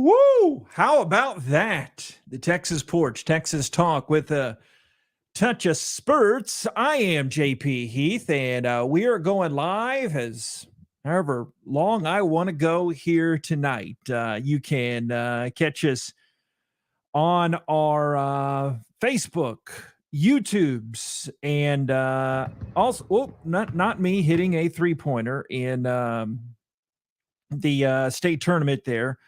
Woo! How about that? The Texas Porch, Texas Talk with a touch of spurts. I am JP Heath, and we are going live as however long I want to go here tonight. You can catch us on our Facebook, YouTubes, and also, not me hitting a 3-pointer in the state tournament there.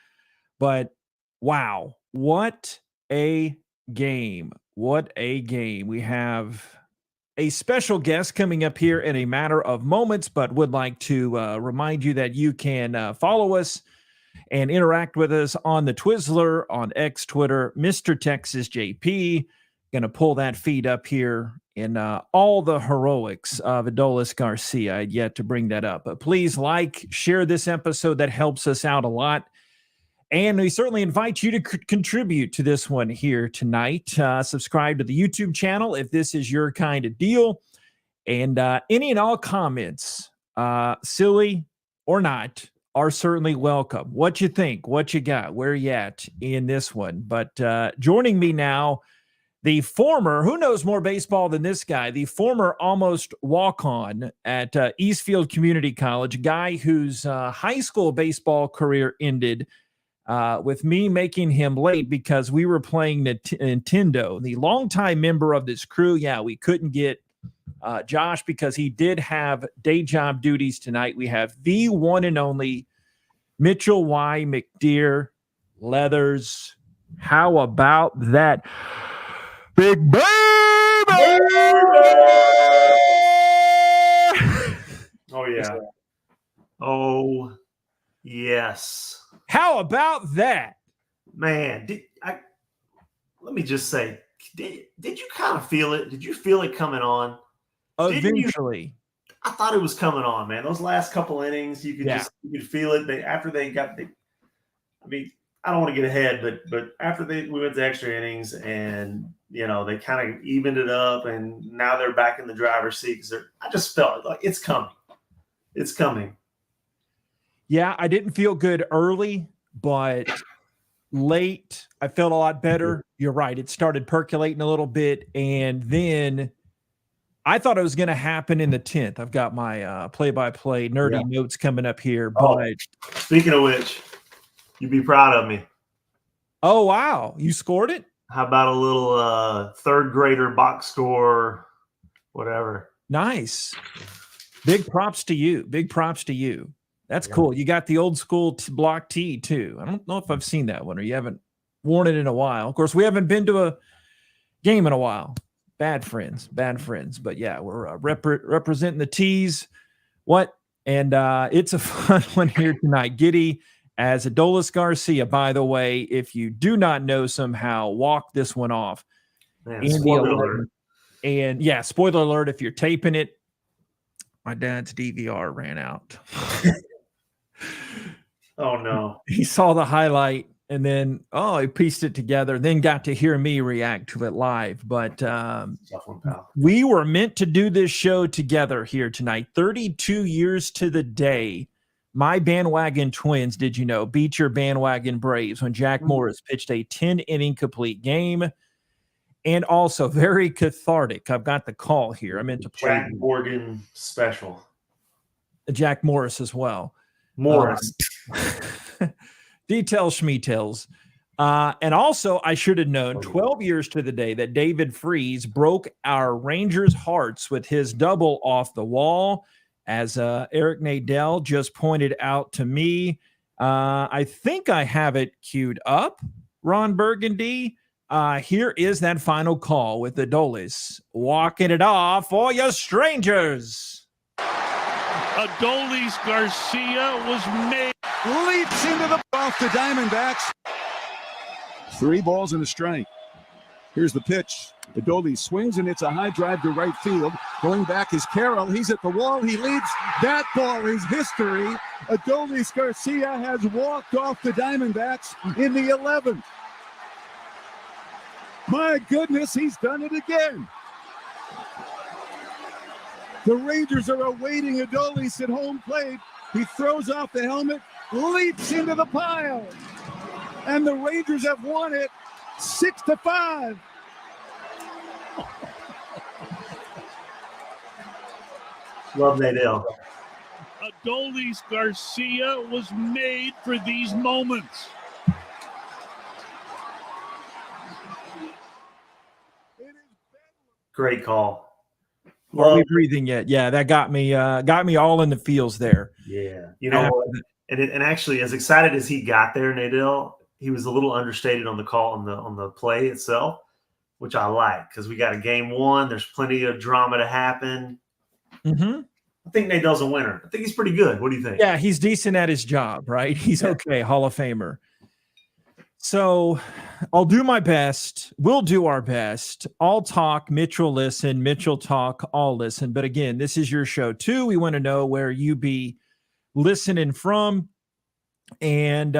But wow, what a game. What a game. We have a special guest coming up here in a matter of moments, but would like to remind you that you can follow us and interact with us on the Twizzler, on X, Twitter, Mr. Texas JP. Going to pull that feed up here in all the heroics of Adolis Garcia. I'd yet to bring that up. But please share this episode. That helps us out a lot. And we certainly invite you to contribute to this one here tonight. Subscribe to the YouTube channel if this is your kind of deal. And any and all comments, silly or not, are certainly welcome. What you think, what you got, where you at in this one. But joining me now, the former, who knows more baseball than this guy, the former almost walk-on at Eastfield Community College, a guy whose high school baseball career ended with me making him late because we were playing Nintendo. The longtime member of this crew, we couldn't get Josh because he did have day job duties tonight. We have the one and only Mitchell Y. McDeer Leathers. How about that? Big baby! Oh, yeah. Oh, yes. How about that? Man, let me just say, did you kind of feel it? Did you feel it coming on? Eventually. I thought it was coming on, man. Those last couple innings, you could feel it. I don't want to get ahead, but after we went to extra innings and, they kind of evened it up and now they're back in the driver's seat. I just felt like it's coming. It's coming. Yeah, I didn't feel good early, but late, I felt a lot better. You're right. It started percolating a little bit, and then I thought it was going to happen in the 10th. I've got my play-by-play nerdy notes coming up here. But speaking of which, you'd be proud of me. Oh, wow. You scored it? How about a little third grader box score, whatever. Nice. Big props to you. Big props to you. That's cool. You got the old school block tee too. I don't know if I've seen that one or you haven't worn it in a while. Of course, we haven't been to a game in a while. Bad friends. But yeah, we're representing the tees. And it's a fun one here tonight. Giddy as Adolis Garcia, by the way, if you do not know somehow, walk this one off. Man, spoiler alert. And yeah, spoiler alert if you're taping it. My dad's DVR ran out. Oh, no. He saw the highlight and then, he pieced it together, then got to hear me react to it live. But we were meant to do this show together here tonight. 32 years to the day. My bandwagon Twins, did you know, beat your bandwagon Braves when Jack Morris pitched a 10-inning complete game. And also very cathartic. I've got the call here. I meant to play Jack Morgan special. Jack Morris as well. Morris. Details, schmeetails. And also, I should have known 12 years to the day that David Freese broke our Rangers' hearts with his double off the wall. As Eric Nadell just pointed out to me, I think I have it queued up, Ron Burgundy. Here is that final call with Adolis walking it off for you strangers. Adolis Garcia was made. Leaps into the off the Diamondbacks. 3 balls and a strike. Here's the pitch. Adolis swings, and it's a high drive to right field. Going back is Carroll. He's at the wall. He leads. That ball is history. Adolis Garcia has walked off the Diamondbacks in the 11th. My goodness, he's done it again. The Rangers are awaiting Adolis at home plate. He throws off the helmet, leaps into the pile. And the Rangers have won it 6-5. Love Nadell. Adolis Garcia was made for these moments. Great call. Are we breathing yet? Yeah, that got me all in the feels there. Yeah. You know, and actually, as excited as he got there, Nadell, he was a little understated on the call on the play itself, which I like because we got a game one. There's plenty of drama to happen. Mm-hmm. I think Nadell's a winner. I think he's pretty good. What do you think? Yeah, he's decent at his job, right? He's okay, Hall of Famer. So I'll do my best. We'll do our best. I'll talk. Mitch will listen. Mitch will talk. I'll listen. But again, this is your show too. We want to know where you be listening from. And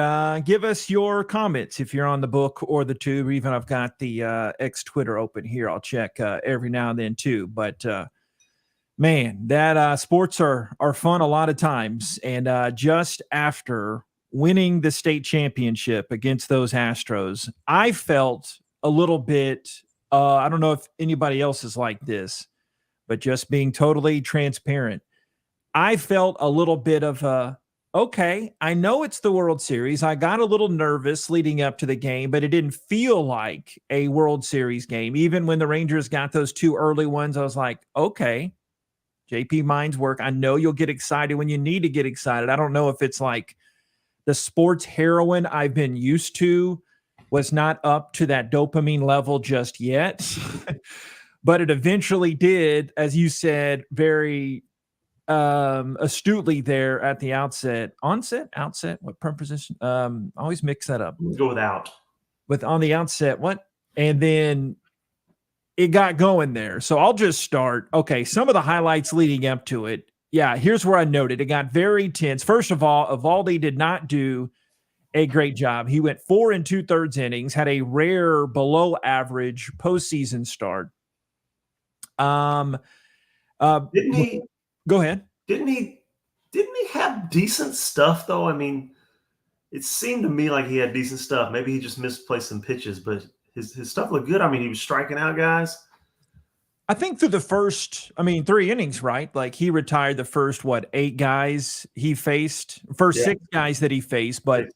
give us your comments if you're on the book or the tube. Even I've got the X Twitter open here. I'll check every now and then too. But man, that sports are fun a lot of times. And just after winning the state championship against those Astros, I felt a little bit, I don't know if anybody else is like this, but just being totally transparent, I felt a little bit of okay, I know it's the World Series. I got a little nervous leading up to the game, but it didn't feel like a World Series game. Even when the Rangers got those two early ones, I was like, okay, JP minds work. I know you'll get excited when you need to get excited. I don't know if it's like the sports heroin I've been used to was not up to that dopamine level just yet, but it eventually did, as you said, very astutely there at the outset. Outset, what preposition? Always mix that up. Go with on the outset, what? And then it got going there. So I'll just start. Okay, some of the highlights leading up to it. Yeah, here's where I noted it got very tense. First of all, Evaldi did not do a great job. He went 4 2/3 innings, had a rare below average postseason start. Didn't he? Go ahead. Didn't he have decent stuff though? I mean, it seemed to me like he had decent stuff. Maybe he just misplaced some pitches, but his stuff looked good. I mean, he was striking out guys. I think through the first, 3 innings, right? Like he retired the first, 8 guys he faced, first 6 guys that he faced. But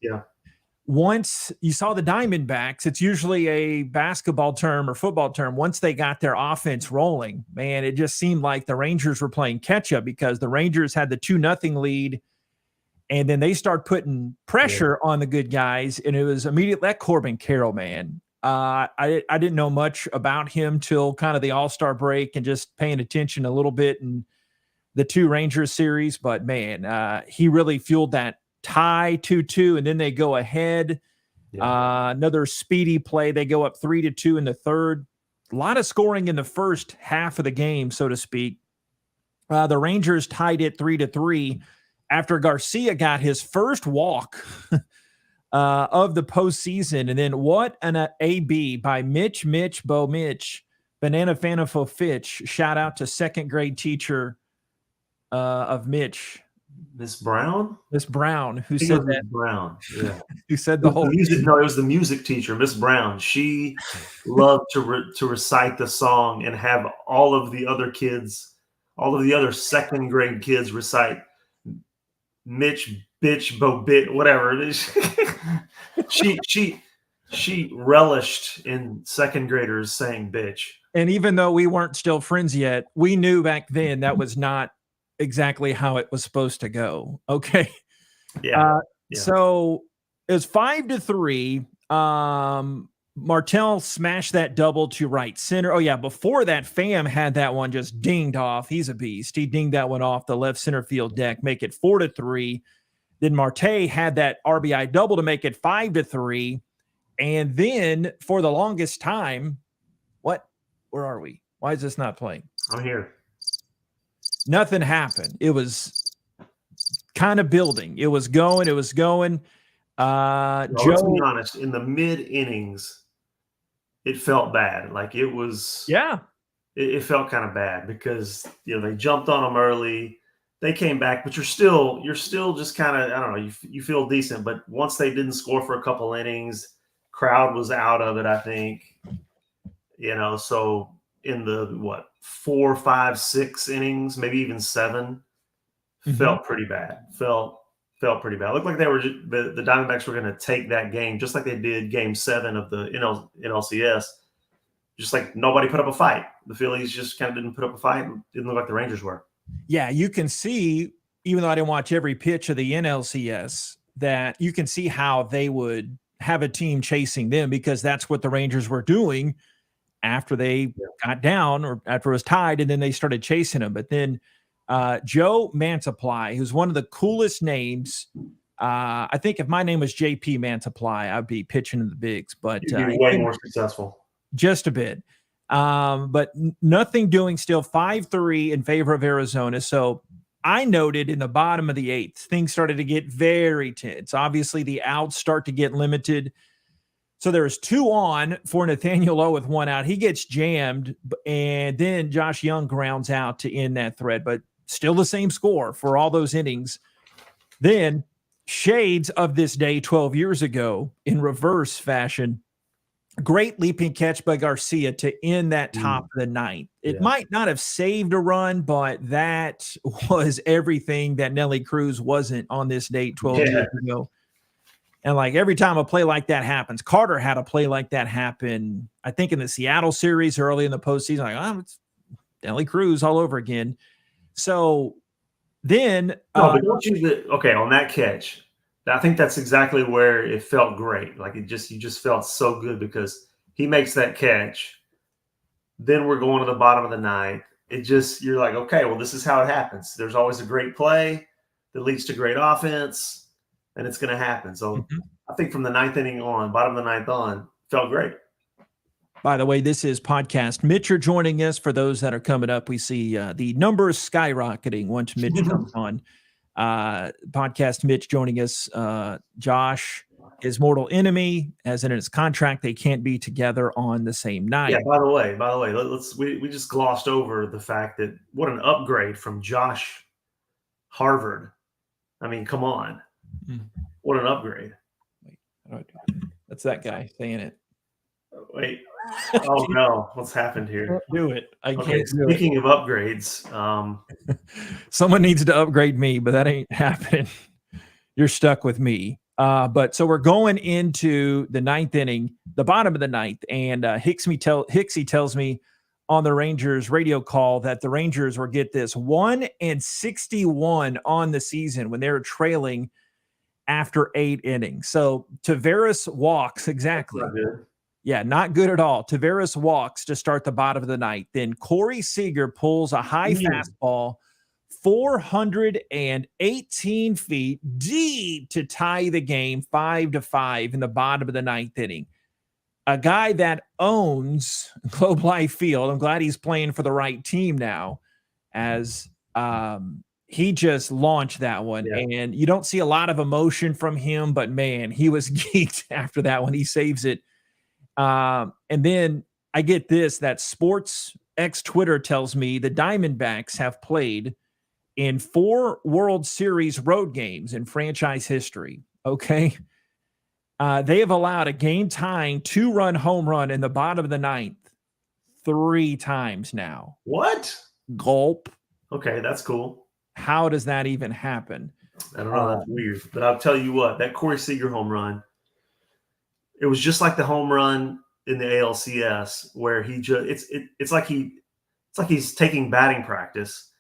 once you saw the Diamondbacks, it's usually a basketball term or football term. Once they got their offense rolling, man, it just seemed like the Rangers were playing catch up because the Rangers had the 2-0 lead. And then they start putting pressure on the good guys. And it was immediately that Corbin Carroll, man. I didn't know much about him till kind of the All-Star break and just paying attention a little bit in the 2 Rangers series. But, man, he really fueled that tie 2-2, and then they go ahead. Another speedy play. They go up 3-2 in the third. A lot of scoring in the first half of the game, so to speak. The Rangers tied it 3-3 after Garcia got his first walk of the postseason. And then what an AB by Mitch, Banana Fanafo Fitch. Shout out to second grade teacher of Mitch. Miss Brown, who said that. Brown, yeah. Who said the whole music? No, it was the music teacher, Miss Brown. She loved to recite the song and have all of the other second grade kids recite Mitch, bitch, bo bit, whatever it is. she relished in second graders saying bitch. And even though we weren't still friends yet, we knew back then that was not exactly how it was supposed to go. Okay. So it was 5-3. Martell smashed that double to right center. Oh yeah. Before that, Pham had that one just dinged off. He's a beast. He dinged that one off the left center field deck, make it 4-3. Then Marte had that RBI double to make it 5-3. And then for the longest time, where are we? Why is this not playing? I'm here. Nothing happened. It was kind of building. It was going. Let's be honest. In the mid innings, it felt bad. Like it was. Yeah. It felt kind of bad because they jumped on them early. they came back, but you're still just kind of, I don't know, you feel decent. But once they didn't score for a couple innings, crowd was out of it, I think. So in the 4, 5, 6 innings, maybe even 7, felt pretty bad. Felt pretty bad. Looked like they were the Diamondbacks were going to take that game, just like they did Game 7 of the NLCS. Just like nobody put up a fight. The Phillies just kind of didn't put up a fight. Didn't look like the Rangers were. Yeah, you can see, even though I didn't watch every pitch of the NLCS, that you can see how they would have a team chasing them, because that's what the Rangers were doing after they got down or after it was tied, and then they started chasing them. But then Joe Mantiply, who's one of the coolest names. I think if my name was JP Mantiply, I'd be pitching in the bigs, but you'd be way more successful. Just a bit. But nothing doing, still 5-3 in favor of Arizona. So I noted in the bottom of the 8th, things started to get very tense. Obviously, the outs start to get limited. So there's 2 on for Nathaniel Lowe with 1 out. He gets jammed, and then Josh Young grounds out to end that thread, but still the same score for all those innings. Then shades of this day 12 years ago in reverse fashion. Great leaping catch by Garcia to end that top of the 9th. It might not have saved a run, but that was everything that Nelly Cruz wasn't on this date 12 years ago. And like every time a play like that happens, Carter had a play like that happen, I think in the Seattle series early in the postseason. Like, it's Nelly Cruz all over again. So then, but don't you? On that catch, I think that's exactly where it felt great. Like you just felt so good because he makes that catch. Then we're going to the bottom of the 9th. You're like, okay, well, this is how it happens. There's always a great play that leads to great offense, and it's going to happen. So I think from the 9th inning on, bottom of the 9th on, felt great. By the way, this is Podcast Mitch. You're joining us. For those that are coming up, we see the numbers skyrocketing once Mitch comes on. Podcast Mitch joining us. Josh, his mortal enemy, as in his contract, they can't be together on the same night. Yeah, by the way, we just glossed over the fact that what an upgrade from Josh Harvard. I mean, come on. What an upgrade. Wait, how do I do it? That's that guy saying it. Wait. Oh no, what's happened here? Do it. I can't. Speaking of upgrades, someone needs to upgrade me, but that ain't happening. You're stuck with me. But so we're going into the 9th inning, the bottom of the 9th, and Hicksy tells me on the Rangers radio call that the Rangers were, get this, 1-61 on the season when they were trailing after 8 innings. So Taveras walks exactly. Yeah, not good at all. Taveras walks to start the bottom of the 9th. Then Corey Seager pulls a high fastball, 418 feet deep to tie the game 5-5 in the bottom of the 9th inning. A guy that owns Globe Life Field. I'm glad he's playing for the right team now, as he just launched that one. Yeah. And you don't see a lot of emotion from him, but man, he was geeked after that one. He saves it. And then I get this, that Sports X Twitter tells me the Diamondbacks have played in 4 World Series road games in franchise history. Okay. They have allowed a game-tying 2-run home run in the bottom of the 9th 3 times now. What? Gulp. Okay, that's cool. How does that even happen? I don't know. That's weird. But I'll tell you what, that Corey Seager home run, it was just like the home run in the ALCS where he just it's like he's taking batting practice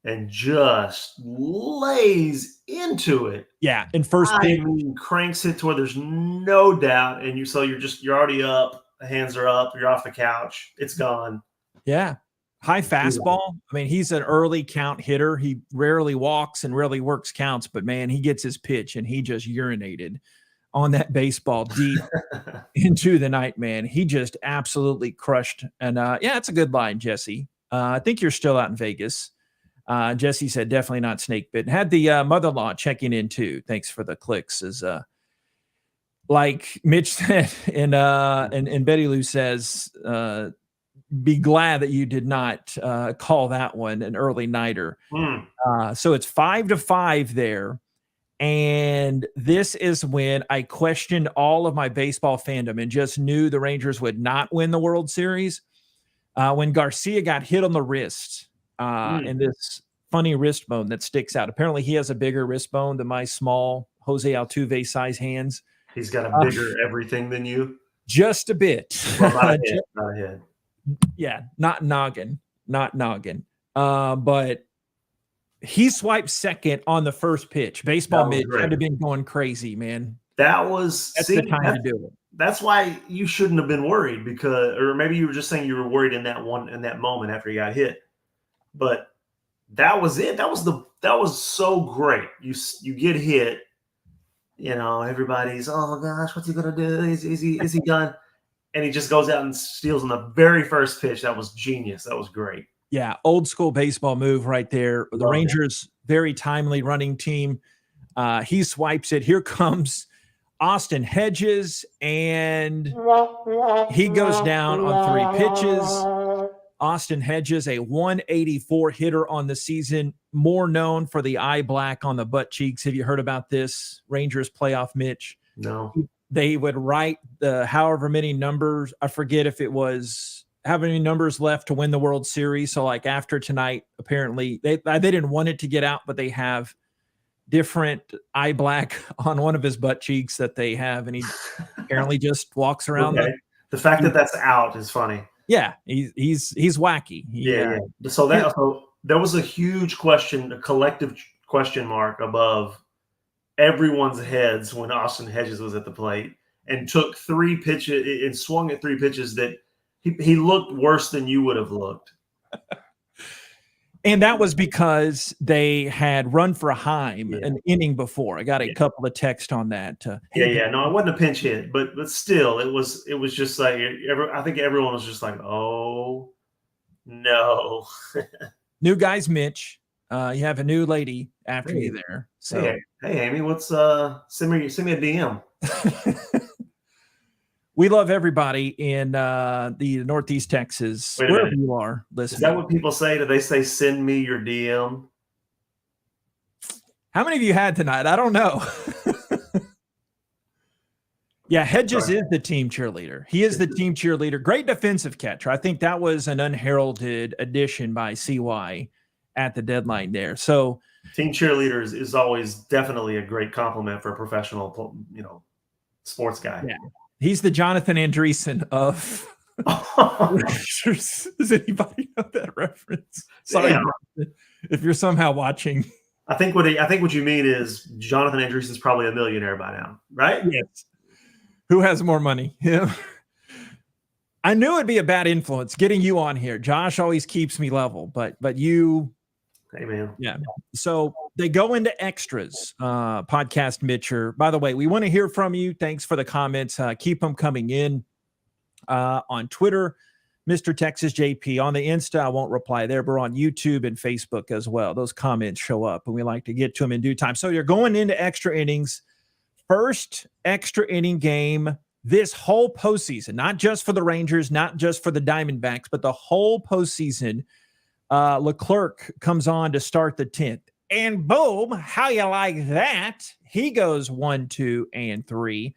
and just lays into it. Yeah, in first pitch, cranks it to where there's no doubt, and you're already up, the hands are up, you're off the couch, it's gone. Yeah. High fastball. I mean, he's an early count hitter. He rarely walks and rarely works counts, but man, he gets his pitch and he just urinated on that baseball deep into the night, man. He just absolutely crushed. And yeah, it's a good line, Jesse. I think you're still out in Vegas. Jesse said definitely not snake bitten. Had the mother-in-law checking in too. Thanks for the clicks. As like Mitch said, and Betty Lou says, be glad that you did not call that one an early nighter. So it's 5-5 there. And this is when I questioned all of my baseball fandom and just knew the Rangers would not win the World Series. When Garcia got hit on the wrist in this funny wrist bone that sticks out. Apparently he has a bigger wrist bone than my small Jose Altuve size hands. He's got a bigger everything than you. Just a bit. Well, not a head, not a head. Yeah, not noggin. But he swiped second on the first pitch. Baseball Mitch would have been going crazy, man. That's the time to do it. That's why you shouldn't have been worried or maybe you were just saying you were worried in that moment after he got hit. But that was it. That was so great. You get hit, everybody's, oh gosh, what's he gonna do? Is he done? And he just goes out and steals on the very first pitch. That was genius. That was great. Yeah, old school baseball move right there. The Rangers, very timely running team. He swipes it. Here comes Austin Hedges, and he goes down on 3 pitches. Austin Hedges, a 184 hitter on the season, more known for the eye black on the butt cheeks. Have you heard about this Rangers playoff, Mitch? No. They would write the however many numbers. I forget if it was how many numbers left to win the World Series. So like after tonight, apparently they didn't want it to get out, but they have different eye black on one of his butt cheeks that they have. And he apparently just walks around. Okay. The fact that that's out is funny. Yeah. He's wacky. Yeah. So there was a huge question, a collective question mark above everyone's heads when Austin Hedges was at the plate and took 3 pitches and swung at 3 pitches that he looked worse than you would have looked. And that was because they had run for a Heim an inning before. I got a couple of texts on that. No, it wasn't a pinch hit, but still, it was just like I think everyone was just like, oh no. New guys, Mitch. You have a new lady after you there. So hey Amy, what's send me a DM. We love everybody in the Northeast Texas, wherever you are listening. Is that what people say? Do they say send me your DM? How many of you had tonight? I don't know. Yeah, Hedges is the team cheerleader. He is the team cheerleader. Great defensive catcher. I think that was an unheralded addition by CY at the deadline there. So team cheerleaders is always definitely a great compliment for a professional, sports guy. Yeah. He's the Jonathan Andreessen of Does anybody know that reference? Sorry, if you're somehow watching. I think what you mean is Jonathan Andreessen's probably a millionaire by now, right? Yes. Who has more money? Yeah. I knew it'd be a bad influence getting you on here. Josh always keeps me level, but you. Hey man. Yeah. So they go into extras. Podcast Mitcher. By the way, we want to hear from you. Thanks for the comments. Keep them coming in. On Twitter, Mr. Texas JP. On the Insta, I won't reply there, but on YouTube and Facebook as well. Those comments show up, and we like to get to them in due time. So you're going into extra innings. First extra inning game this whole postseason, not just for the Rangers, not just for the Diamondbacks, but the whole postseason. Leclerc comes on to start the 10th. And boom, how you like that? He goes 1, 2, and 3.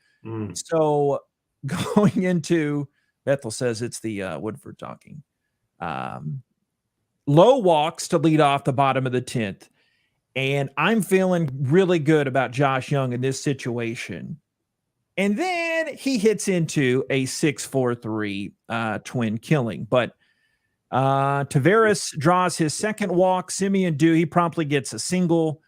So going into Bethel says it's the Woodford talking. Low walks to lead off the bottom of the 10th. And I'm feeling really good about Josh Young in this situation. And then he hits into a 6-4-3 twin killing. But Taveras draws his second walk. Simeon he promptly gets a single.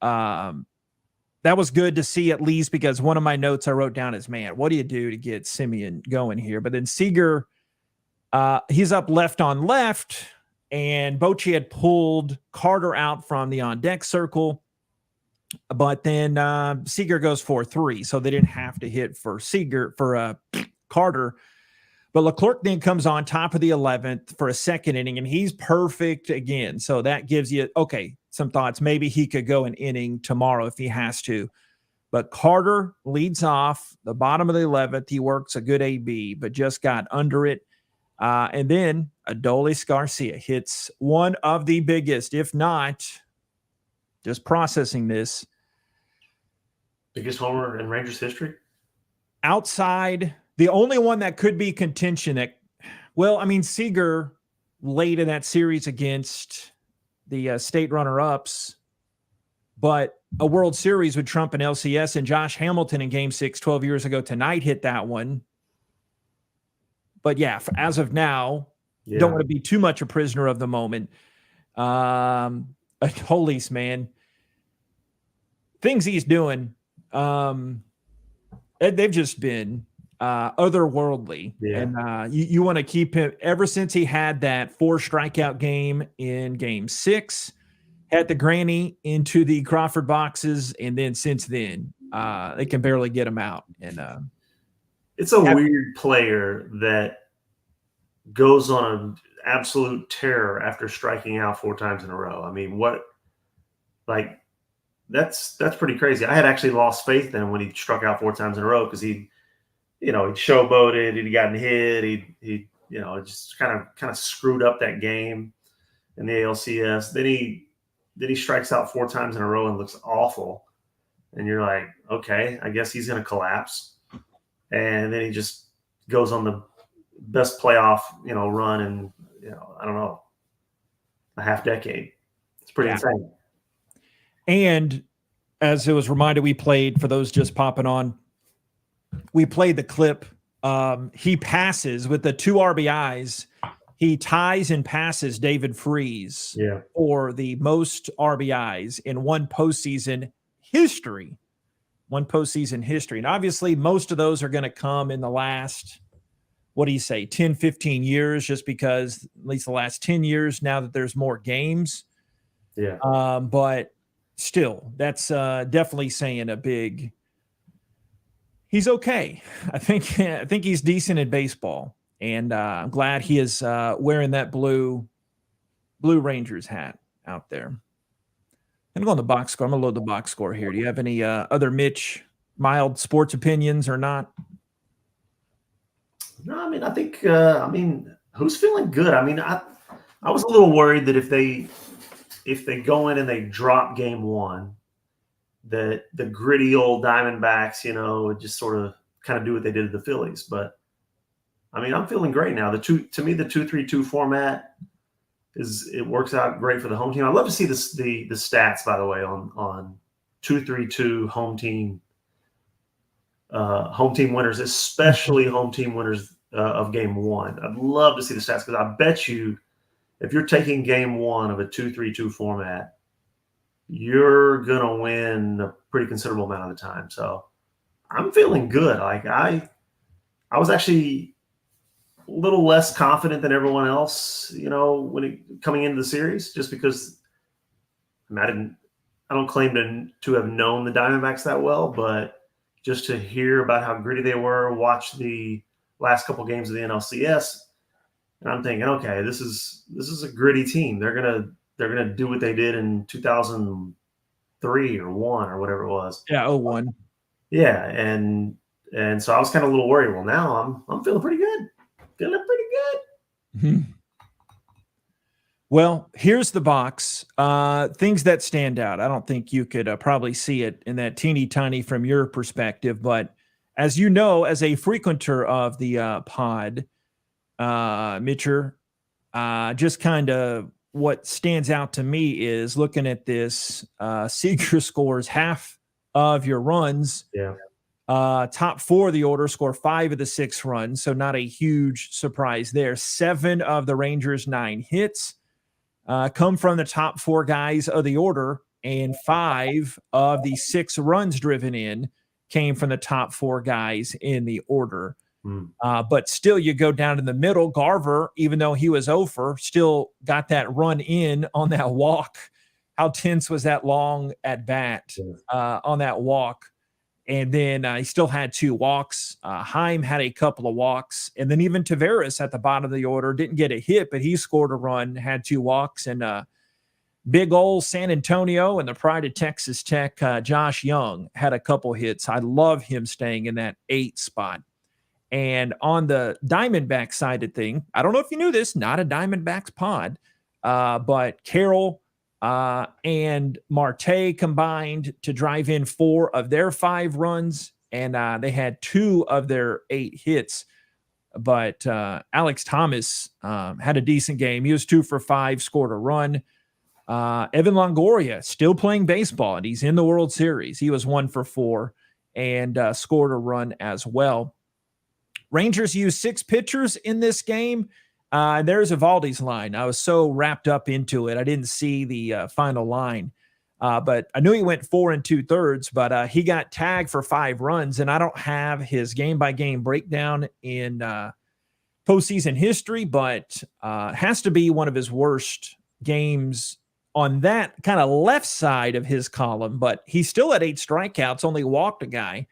That was good to see, at least, because one of my notes I wrote down is, man, what do you do to get Simeon going here? But then Seager, he's up left on left, and Bochy had pulled Carter out from the on-deck circle. But then Seager goes 4-3, so they didn't have to hit for Carter. But Leclerc then comes on top of the 11th for a second inning, and he's perfect again. So that gives you, some thoughts. Maybe he could go an inning tomorrow if he has to. But Carter leads off the bottom of the 11th. He works a good AB, but just got under it. And then Adolis Garcia hits one of the biggest, if not, just processing this, biggest homer in Rangers history. Outside, the only one that could be contention that, well, I mean, Seager late in that series against the state runner-ups, but a World Series with Trump and LCS, and Josh Hamilton in Game 6 12 years ago tonight hit that one. But yeah, as of now, don't want to be too much a prisoner of the moment. Adolis, man, things he's doing, they've just been otherworldly. Yeah. And you want to keep him ever since he had that 4 strikeout game in Game 6, had the granny into the Crawford boxes, and then since then, they can barely get him out. And it's a weird player that goes on an absolute terror after striking out 4 times in a row. I mean, that's pretty crazy. I had actually lost faith in him when he struck out 4 times in a row because he showboated, he'd gotten hit, he just kind of screwed up that game in the ALCS. Then he strikes out 4 times in a row and looks awful. And you're like, okay, I guess he's going to collapse. And then he just goes on the best playoff, run in, I don't know, a half decade. It's pretty insane. And as it was reminded, we played, for those just popping on, we played the clip. He passes with the 2 RBIs. He ties and passes David Freese for the most RBIs in one postseason history. And obviously, most of those are going to come in the last, 10, 15 years, just because at least the last 10 years, now that there's more games. Yeah. But still, that's definitely saying a big. He's okay. I think he's decent at baseball, and I'm glad he is wearing that blue Rangers hat out there. I'm going to go on the box score. I'm going to load the box score here. Do you have any other Mitch mild sports opinions or not? No, I mean, I think who's feeling good? I mean, I was a little worried that if they go in and they drop Game 1, that the gritty old Diamondbacks, would just sort of kind of do what they did to the Phillies. But I mean, I'm feeling great now. The 2-3-2 format it works out great for the home team. I'd love to see the stats, by the way, on 2-3-2 home team winners, especially home team winners of Game 1. I'd love to see the stats because I bet you if you're taking Game 1 of a 2-3-2 format, you're going to win a pretty considerable amount of the time. So I'm feeling good. Like I was actually a little less confident than everyone else, coming into the series, just because I don't claim to have known the Diamondbacks that well, but just to hear about how gritty they were, watch the last couple games of the NLCS, and I'm thinking, okay, this is a gritty team. They're gonna do what they did in 2003 or 1 or whatever it was. Yeah, 01. Yeah, and so I was kind of a little worried. Well, now I'm feeling pretty good. Mm-hmm. Well, here's the box. Things that stand out. I don't think you could probably see it in that teeny tiny from your perspective, but as you know, as a frequenter of the pod, Mitcher, just kind of what stands out to me is looking at this. Seager scores half of your runs. Yeah. Top 4 of the order score 5 of the 6 runs, so not a huge surprise there. 7 of the Rangers' 9 hits come from the top 4 guys of the order, and 5 of the 6 runs driven in came from the top 4 guys in the order. But still, you go down in the middle. Garver, even though he was over, still got that run in on that walk. How tense was that long at bat on that walk? And then he still had 2 walks. Heim had a couple of walks. And then even Taveras at the bottom of the order didn't get a hit, but he scored a run, had 2 walks. And big old San Antonio and the pride of Texas Tech, Josh Young, had a couple hits. I love him staying in that 8 spot. And on the Diamondback side of thing, I don't know if you knew this, not a Diamondbacks pod, but Carroll and Marte combined to drive in 4 of their 5 runs, and they had 2 of their 8 hits. But Alex Thomas had a decent game. He was 2 for 5, scored a run. Evan Longoria still playing baseball, and he's in the World Series. He was 1 for 4 and scored a run as well. Rangers used 6 pitchers in this game. There's Evaldi's line. I was so wrapped up into it, I didn't see the final line. But I knew he went 4 2/3, but he got tagged for 5 runs, and I don't have his game-by-game breakdown in postseason history, but has to be one of his worst games on that kind of left side of his column. But he still had 8 strikeouts, only walked a guy.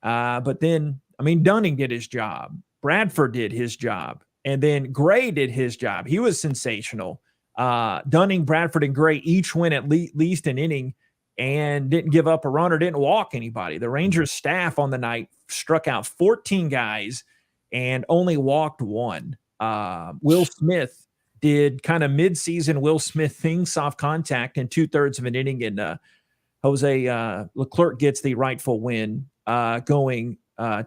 But then, I mean, Dunning did his job. Bradford did his job. And then Gray did his job. He was sensational. Dunning, Bradford, and Gray each went at least an inning and didn't give up a run or didn't walk anybody. The Rangers staff on the night struck out 14 guys and only walked 1. Will Smith did kind of midseason Will Smith thing, soft contact in 2/3 of an inning, and Jose Leclerc gets the rightful win, going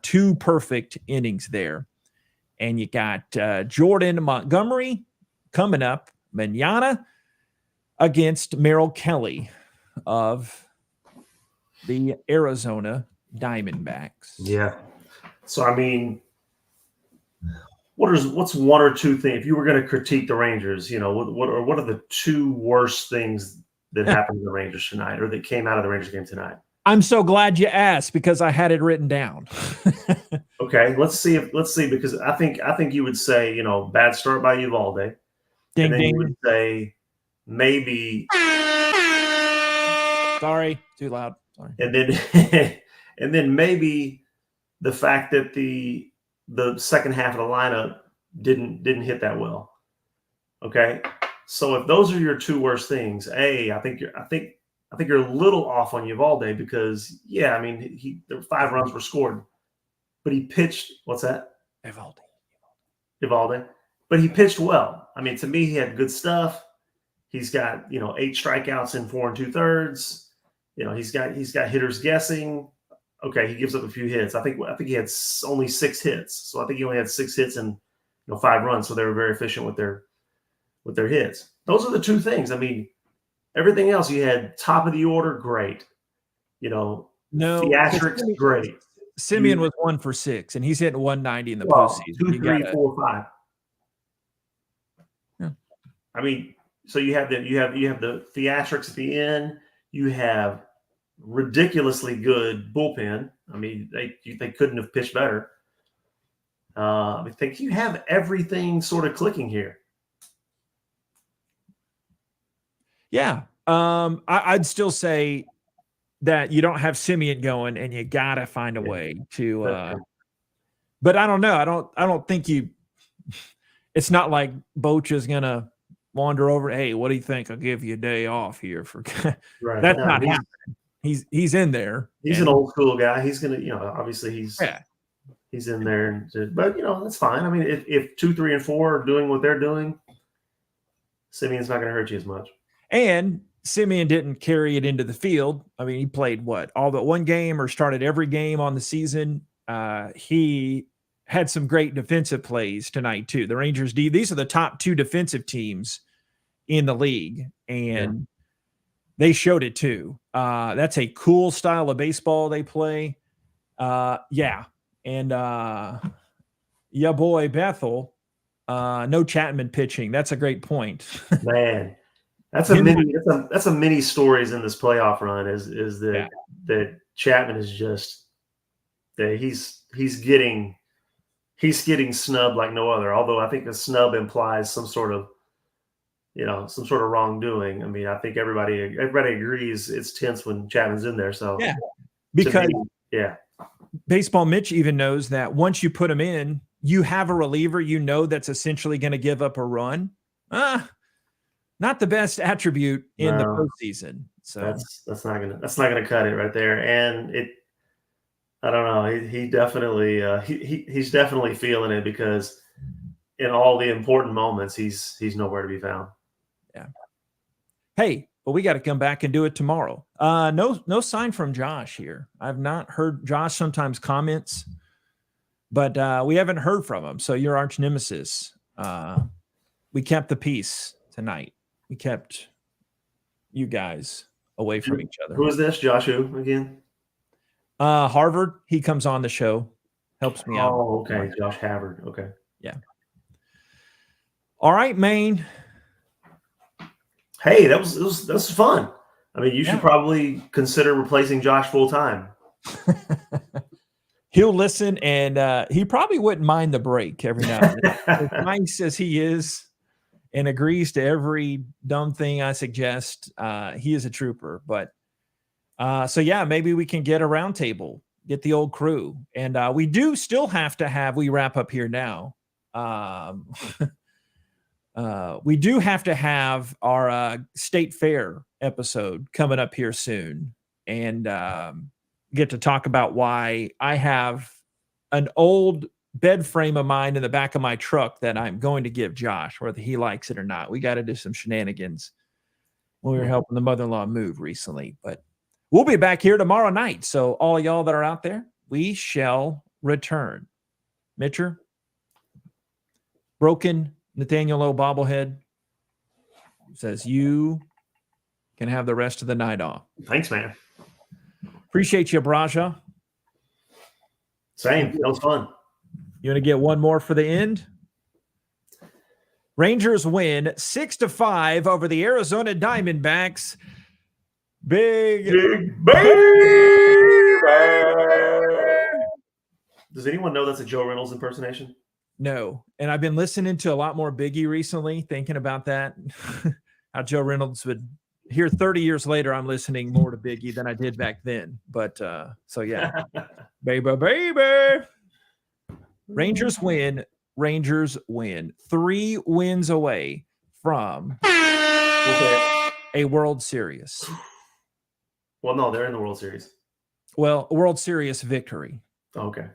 2 perfect innings there. And you got Jordan Montgomery coming up manana against Merrill Kelly of the Arizona Diamondbacks. Yeah. So, I mean, what's 1 or 2 things, if you were going to critique the Rangers, what are the 2 worst things that happened to the Rangers tonight, or that came out of the Rangers game tonight? I'm so glad you asked, because I had it written down. Okay, let's see, because I think you would say, bad start by Uvalde. Ding, and then ding. you would say maybe. Sorry, too loud. Sorry. And then maybe the fact that the second half of the lineup didn't hit that well. Okay, so if those are your 2 worst things, I think you're a little off on Uvalde, because I mean, the 5 runs were scored, but he pitched. What's that? Uvalde. But he pitched well. I mean, to me, he had good stuff. He's got 8 strikeouts in 4 2/3. He's got hitters guessing. Okay, he gives up a few hits. I think he had only 6 hits. So I think he only had 6 hits and 5 runs. So they were very efficient with their hits. Those are the 2 things. I mean, everything else, you had top of the order, great. No, theatrics, great. Simeon was 1 for 6, and he's hitting 190 in the postseason. 2, 3, 4, 5. Yeah. I mean, so you have the theatrics at the end. You have ridiculously good bullpen. I mean, they couldn't have pitched better. I think you have everything sort of clicking here. Yeah. I'd still say that you don't have Simeon going, and you got to find a way to but I don't know. I don't think it's not like Boch is going to wander over. Hey, what do you think? I'll give you a day off here for right. That's not happening. He's in there. He's an old school guy. He's going to, obviously he's in there, but that's fine. I mean, if 2, 3, and 4 are doing what they're doing, Simeon's not going to hurt you as much. And Simeon didn't carry it into the field. I mean, he played all but 1 game, or started every game on the season. He had some great defensive plays tonight too. The Rangers these are the top 2 defensive teams in the league, and they showed it too. That's a cool style of baseball they play. And boy, Bethel, no Chapman pitching. That's a great point. Man, that's a many stories in this playoff run is that Chapman is just that he's getting snubbed like no other. Although I think a snub implies some sort of wrongdoing. I mean, I think everybody agrees it's tense when Chapman's in there. So because baseball Mitch even knows that once you put him in, you have a reliever that's essentially going to give up a run. Not the best attribute in the postseason. So that's not gonna cut it right there. And it I don't know. He definitely he's definitely feeling it because in all the important moments, he's nowhere to be found. Yeah. Hey, but we got to come back and do it tomorrow. No sign from Josh here. I've not heard. Josh sometimes comments, but we haven't heard from him. So your arch nemesis. We kept the peace tonight. We kept you guys away from each other. Who is this? Josh who again? Harvard. He comes on the show, helps me out. Oh, okay. Josh Havard. Okay. Yeah. All right, Maine. Hey, that was fun. I mean, you should probably consider replacing Josh full time. He'll listen, and he probably wouldn't mind the break every now and then. As nice as he is and agrees to every dumb thing I suggest, he is a trooper. But so, yeah, maybe we can get a round table, get the old crew. And we do still have to have – we wrap up here now. We do have to have our State Fair episode coming up here soon and get to talk about why I have an old bed frame of mine in the back of my truck that I'm going to give Josh, whether he likes it or not. We got to do some shenanigans when we were helping the mother-in-law move recently. But we'll be back here tomorrow night. So all y'all that are out there, we shall return. Mitcher, broken Nathaniel O. bobblehead says you can have the rest of the night off. Thanks, man. Appreciate you, Braja. Same. That was fun. You want to get one more for the end? Rangers win 6-5 over the Arizona Diamondbacks. Big baby. Does anyone know that's a Joe Reynolds impersonation? No. And I've been listening to a lot more Biggie recently, thinking about that. How Joe Reynolds would here 30 years later, I'm listening more to Biggie than I did back then. But so yeah. baby. Rangers win. Rangers win. 3 wins away from a World Series. Well, no, they're in the World Series. Well, a World Series victory. Okay.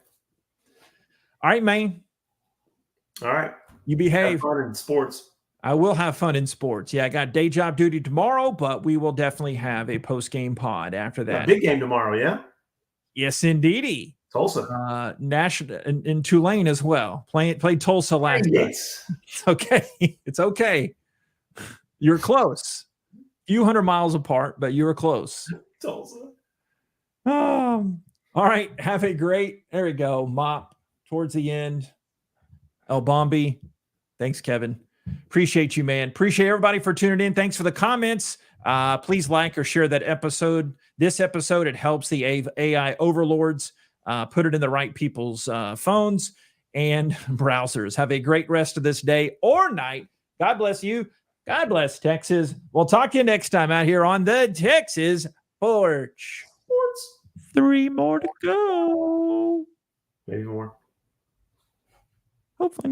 All right, man. All right. You behave. Have fun in sports. I will have fun in sports. Yeah, I got day job duty tomorrow, but we will definitely have a post-game pod after that. Big game tomorrow, yeah? Yes, indeedy. Tulsa. National in Tulane as well. Played Tulsa last night. Yes. It's okay. It's okay. You're close. Few hundred miles apart, but you were close. Tulsa. All right. Have a great, there we go. Mop towards the end. El Bombi. Thanks, Kevin. Appreciate you, man. Appreciate everybody for tuning in. Thanks for the comments. Please like or share that episode. This episode, it helps the AI overlords put it in the right people's phones and browsers. Have a great rest of this day or night. God bless you. God bless Texas. We'll talk to you next time out here on the Texas Porch. 3 more to go. Maybe more. Hopefully.